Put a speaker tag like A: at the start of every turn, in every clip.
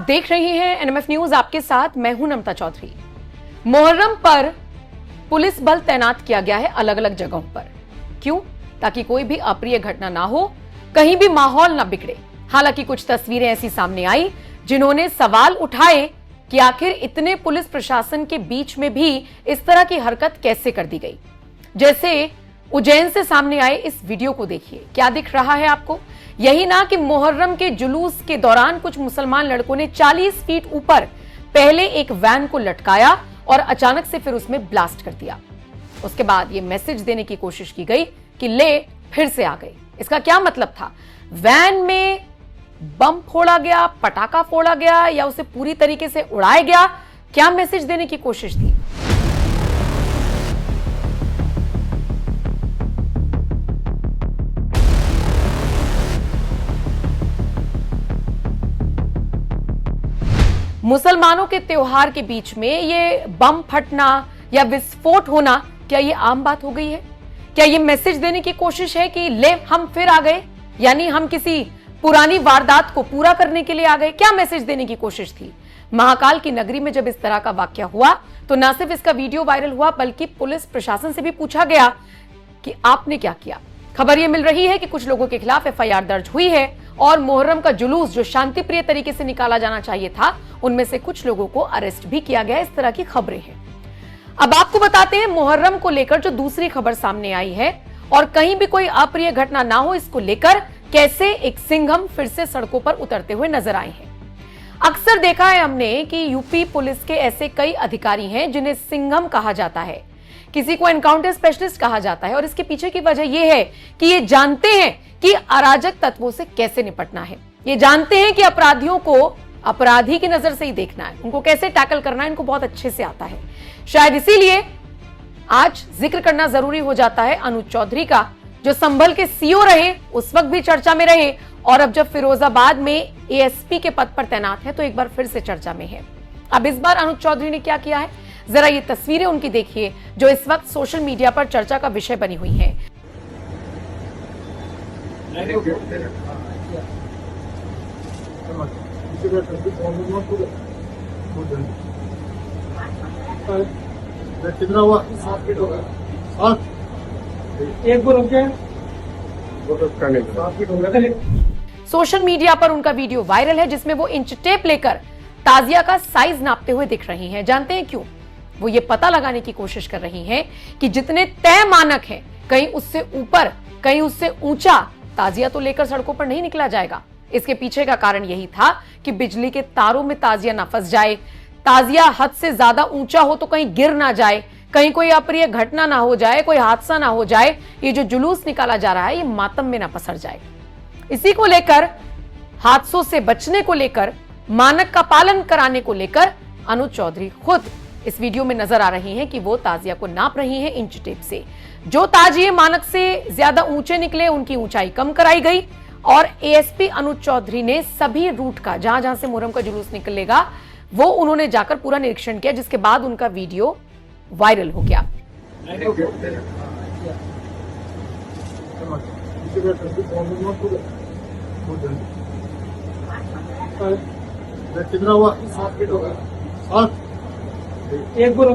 A: देख रहे हैं एनएमएफ न्यूज, आपके साथ मैं हूं नमता चौधरी। मुहर्रम पर पुलिस बल तैनात किया गया है अलग अलग जगहों पर। क्यों? ताकि कोई भी अप्रिय घटना ना हो, कहीं भी माहौल ना बिगड़े। हालांकि कुछ तस्वीरें ऐसी सामने आई जिन्होंने सवाल उठाए कि आखिर इतने पुलिस प्रशासन के बीच में भी इस तरह की हरकत कैसे कर दी गई। जैसे उज्जैन से सामने आए इस वीडियो को देखिए, क्या दिख रहा है आपको? यही ना कि मुहर्रम के जुलूस के दौरान कुछ मुसलमान लड़कों ने 40 फीट ऊपर पहले एक वैन को लटकाया और अचानक से फिर उसमें ब्लास्ट कर दिया। उसके बाद यह मैसेज देने की कोशिश की गई कि ले फिर से आ गए। इसका क्या मतलब था? वैन में बम फोड़ा गया, पटाखा फोड़ा गया या उसे पूरी तरीके से उड़ाया गया? क्या मैसेज देने की कोशिश थी? मुसलमानों के त्योहार के बीच में ये बम फटना या विस्फोट होना, क्या ये आम बात हो गई है? क्या ये मैसेज देने की कोशिश है कि ले हम फिर आ गए, यानी हम किसी पुरानी वारदात को पूरा करने के लिए आ गए? क्या मैसेज देने की कोशिश थी? महाकाल की नगरी में जब इस तरह का वाकया हुआ तो न सिर्फ इसका वीडियो वायरल हुआ बल्कि पुलिस प्रशासन से भी पूछा गया कि आपने क्या किया। खबर यह मिल रही है कि कुछ लोगों के खिलाफ एफआईआर दर्ज हुई है और मुहर्रम का जुलूस जो शांतिप्रिय तरीके से निकाला जाना चाहिए था, उनमें से कुछ लोगों को अरेस्ट भी किया गया। इस तरह की खबरें हैं। अब आपको बताते हैं मुहर्रम को लेकर जो दूसरी खबर सामने आई है और कहीं भी कोई अप्रिय घटना ना हो, इसको लेकर कैसे एक सिंघम फिर से सड़कों पर उतरते हुए नजर आए हैं। अक्सर देखा है हमने कि यूपी पुलिस के ऐसे कई अधिकारी हैं जिन्हें सिंघम कहा जाता है, किसी को एनकाउंटर स्पेशलिस्ट कहा जाता है और इसके पीछे की वजह यह है कि ये जानते हैं कि अराजक तत्वों से कैसे निपटना है। ये जानते हैं कि अपराधियों को अपराधी की नजर से ही देखना है, उनको कैसे टैकल करना है, इनको बहुत अच्छे से आता है। शायद इसीलिए आज जिक्र करना जरूरी हो जाता है अनुज चौधरी का, जो संभल के सीओ रहे, उस वक्त भी चर्चा में रहे और अब जब फिरोजाबाद में एएसपी के पद पर तैनात है तो एक बार फिर से चर्चा में है। अब इस बार अनुज चौधरी ने क्या किया है, जरा ये तस्वीरें उनकी देखिए जो इस वक्त सोशल मीडिया पर चर्चा का विषय बनी हुई है।
B: कितना हुआ? 7 फीट होगा। एक बार
A: सोशल मीडिया पर उनका वीडियो वायरल है जिसमें वो इंच टेप लेकर ताजिया का साइज नापते हुए दिख रही हैं। जानते हैं क्यों? वो ये पता लगाने की कोशिश कर रही हैं कि जितने तय मानक हैं, कहीं उससे ऊपर कहीं उससे ऊंचा ताजिया तो लेकर सड़कों पर नहीं निकला जाएगा। इसके पीछे का कारण यही था कि बिजली के तारों में ताजिया ना फंस जाए, ताजिया हद से ज्यादा ऊंचा हो तो कहीं गिर ना जाए, कहीं कोई अप्रिय घटना ना हो जाए, कोई हादसा ना हो जाए, ये जो जुलूस निकाला जा रहा है ये मातम में ना पसर जाए। इसी को लेकर, हादसों से बचने को लेकर, मानक का पालन कराने को लेकर अनुज चौधरी खुद इस वीडियो में नजर आ रही हैं कि वो ताजिया को नाप रही हैं इंच टेप से। जो ताजिए मानक से ज्यादा ऊंचे निकले उनकी ऊंचाई कम कराई गई और एएसपी अनुज चौधरी ने सभी रूट का, जहां जहां से मुहर्रम का जुलूस निकलेगा, वो उन्होंने जाकर पूरा निरीक्षण किया, जिसके बाद उनका वीडियो वायरल हो गया।
B: कितना हुआ? 7 फीट होगा। एक बार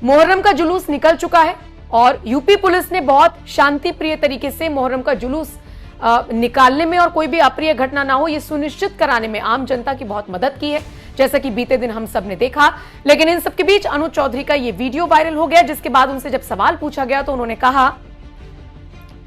A: मुहर्रम का जुलूस निकल चुका है और यूपी पुलिस ने बहुत शांति प्रिय तरीके से मुहर्रम का जुलूस निकालने में और कोई भी अप्रिय घटना ना हो ये सुनिश्चित कराने में आम जनता की बहुत मदद की है, जैसा कि बीते दिन हम सब ने देखा। लेकिन इन सबके बीच अनुज चौधरी का ये वीडियो वायरल हो गया, जिसके बाद उनसे जब सवाल पूछा गया तो उन्होंने कहा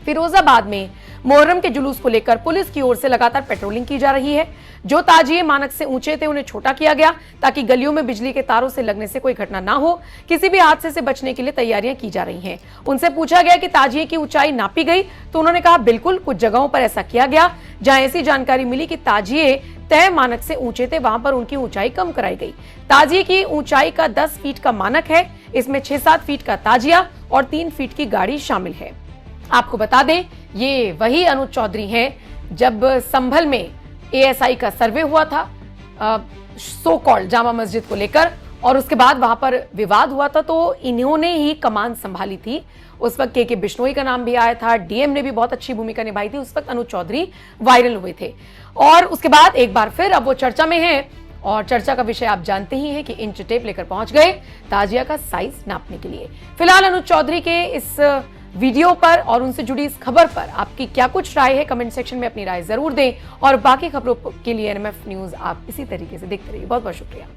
A: फिरोजाबाद में मुहर्रम के जुलूस को लेकर पुलिस की ओर से लगातार पेट्रोलिंग की जा रही है। जो ताजिए मानक से ऊंचे थे उन्हें छोटा किया गया ताकि गलियों में बिजली के तारों से लगने से कोई घटना ना हो। किसी भी हादसे से बचने के लिए तैयारियां की जा रही हैं। उनसे पूछा गया कि ताजिए की ऊंचाई नापी गई तो उन्होंने कहा बिल्कुल, कुछ जगहों पर ऐसा किया गया जहां ऐसी जानकारी मिली कि ताजिए तय मानक से ऊंचे थे, वहां पर उनकी ऊंचाई कम कराई गई। ताजिए की ऊंचाई का 10 फीट का मानक है, इसमें 6-7 फीट का ताजिया और 3 फीट की गाड़ी शामिल है। आपको बता दें, ये वही अनुज चौधरी हैं जब संभल में एएसआई का सर्वे हुआ था सो कॉल्ड जामा मस्जिद को लेकर, और उसके बाद वहां पर विवाद हुआ था तो इन्होंने ही कमान संभाली थी। उस वक्त के बिश्नोई का नाम भी आया था, डीएम ने भी बहुत अच्छी भूमिका निभाई थी। उस वक्त अनुज चौधरी वायरल हुए थे और उसके बाद एक बार फिर अब वो चर्चा में हैं और चर्चा का विषय आप जानते ही हैं कि इंच टेप लेकर पहुंच गए ताजिया का साइज नापने के लिए। फिलहाल अनुज चौधरी के इस वीडियो पर और उनसे जुड़ी इस खबर पर आपकी क्या कुछ राय है, कमेंट सेक्शन में अपनी राय जरूर दें और बाकी खबरों के लिए एनएमएफ न्यूज आप इसी तरीके से देखते रहिए। बहुत बहुत शुक्रिया।